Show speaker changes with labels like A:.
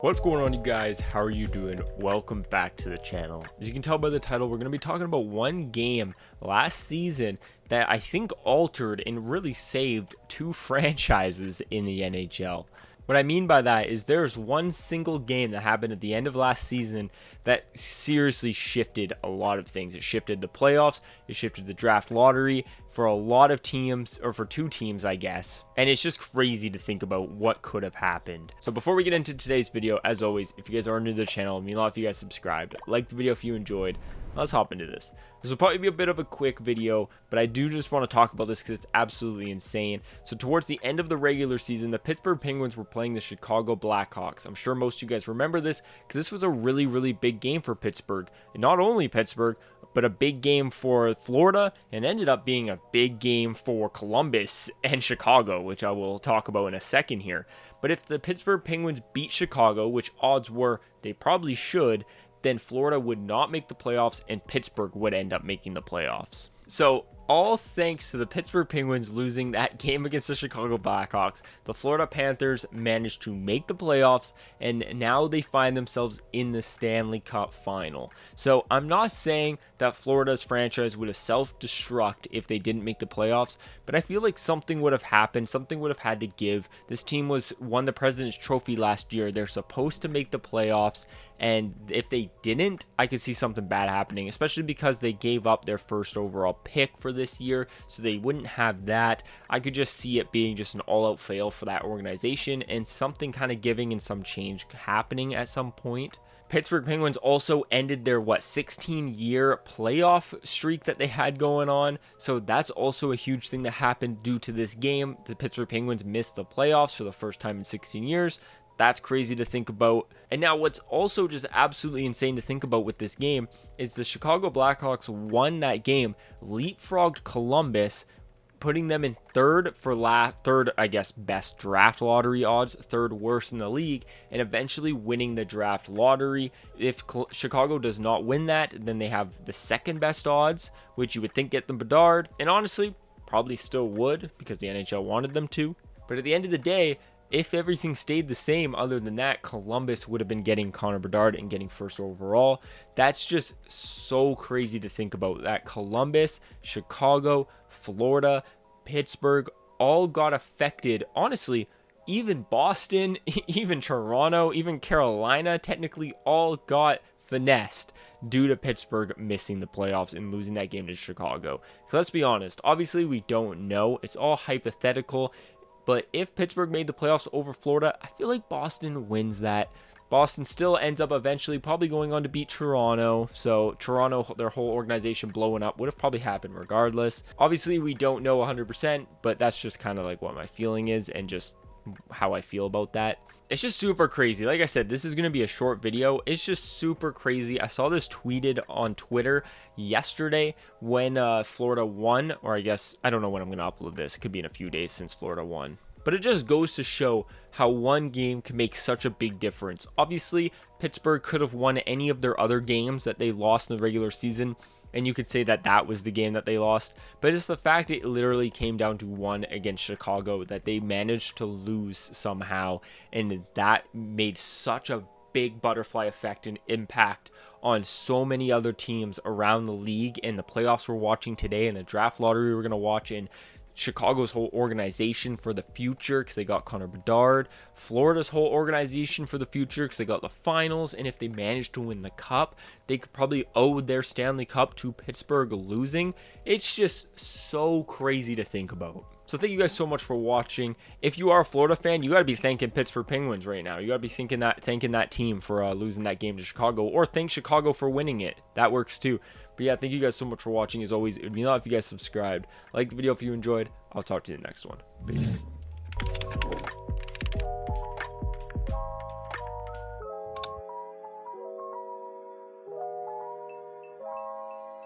A: What's going on, you guys? How are you doing? Welcome back to the channel. As you can tell by the title, we're going to be talking about one game last season that I think altered and really saved two franchises in the NHL. What I mean by that is there's one single game that happened at the end of last season that seriously shifted a lot of things. It shifted the playoffs, it shifted the draft lottery for a lot of teams, or for two teams, I guess. And it's just crazy to think about what could have happened. So before we get into today's video, as always, if you guys are new to the channel, it means a lot if you guys subscribed. Like the video if you enjoyed. Let's hop into this. This will probably be a bit of a quick video, but I do just want to talk about this because it's absolutely insane. So towards the end of the regular season, the Pittsburgh Penguins were playing the Chicago Blackhawks. I'm sure most of you guys remember this because this was a really big game for Pittsburgh. And not only Pittsburgh, but a big game for Florida, and ended up being a big game for Columbus and Chicago, which I will talk about in a second here. But if the Pittsburgh Penguins beat Chicago, which odds were they probably should, then Florida would not make the playoffs and Pittsburgh would end up making the playoffs. So all thanks to the Pittsburgh Penguins losing that game against the Chicago Blackhawks, the Florida Panthers managed to make the playoffs, and now they find themselves in the Stanley Cup final. So I'm not saying that Florida's franchise would have self-destruct if they didn't make the playoffs, but I feel like something would have happened, something would have had to give. This team won the President's Trophy last year. They're supposed to make the playoffs, and if they didn't, I could see something bad happening, especially because they gave up their first overall pick for this year, so they wouldn't have that. I could just see it being just an all-out fail for that organization and something kind of giving and some change happening at some point. Pittsburgh Penguins also ended their 16-year playoff streak that they had going on, so that's also a huge thing that happened due to this game. The Pittsburgh Penguins missed the playoffs for the first time in 16 years. That's crazy to think about. And now what's also just absolutely insane to think about with this game is the Chicago Blackhawks won that game, leapfrogged Columbus, putting them in third, I guess, best draft lottery odds, third worst in the league, and eventually winning the draft lottery. If Chicago does not win that, then they have the second best odds, which you would think get them Bedard, and honestly, probably still would because the NHL wanted them to. But at the end of the day, if everything stayed the same other than that, Columbus would have been getting Connor Bedard and getting first overall. That's just so crazy to think about, that Columbus, Chicago, Florida, Pittsburgh all got affected. Honestly, even Boston, even Toronto, even Carolina technically all got finessed due to Pittsburgh missing the playoffs and losing that game to Chicago. So let's be honest, obviously we don't know. It's all hypothetical. But if Pittsburgh made the playoffs over Florida, I feel like Boston wins that. Boston still ends up eventually probably going on to beat Toronto. So Toronto, their whole organization blowing up would have probably happened regardless. Obviously, we don't know 100%, but that's just kind of like what my feeling is and just how I feel about that. It's just super crazy. Like I said, this is going to be a short video. It's just super crazy. I saw this tweeted on Twitter yesterday when Florida won, or I guess, I don't know when I'm going to upload this. It could be in a few days since Florida won. But it just goes to show how one game can make such a big difference. Obviously, Pittsburgh could have won any of their other games that they lost in the regular season, and you could say that that was the game that they lost. But it's the fact it literally came down to one against Chicago that they managed to lose somehow, and that made such a big butterfly effect and impact on so many other teams around the league, and the playoffs we're watching today and the draft lottery we're going to watch in. Chicago's whole organization for the future because they got Connor Bedard, Florida's whole organization for the future because they got the finals, and if they managed to win the cup, they could probably owe their Stanley Cup to Pittsburgh losing. It's just so crazy to think about. So thank you guys so much for watching. If you are a Florida fan, you got to be thanking Pittsburgh Penguins right now. You got to be thanking that team for losing that game to Chicago, or thank Chicago for winning it. That works too. But yeah, thank you guys so much for watching. As always, it would mean a lot if you guys subscribed. Like the video if you enjoyed. I'll talk to you in the next one. Peace.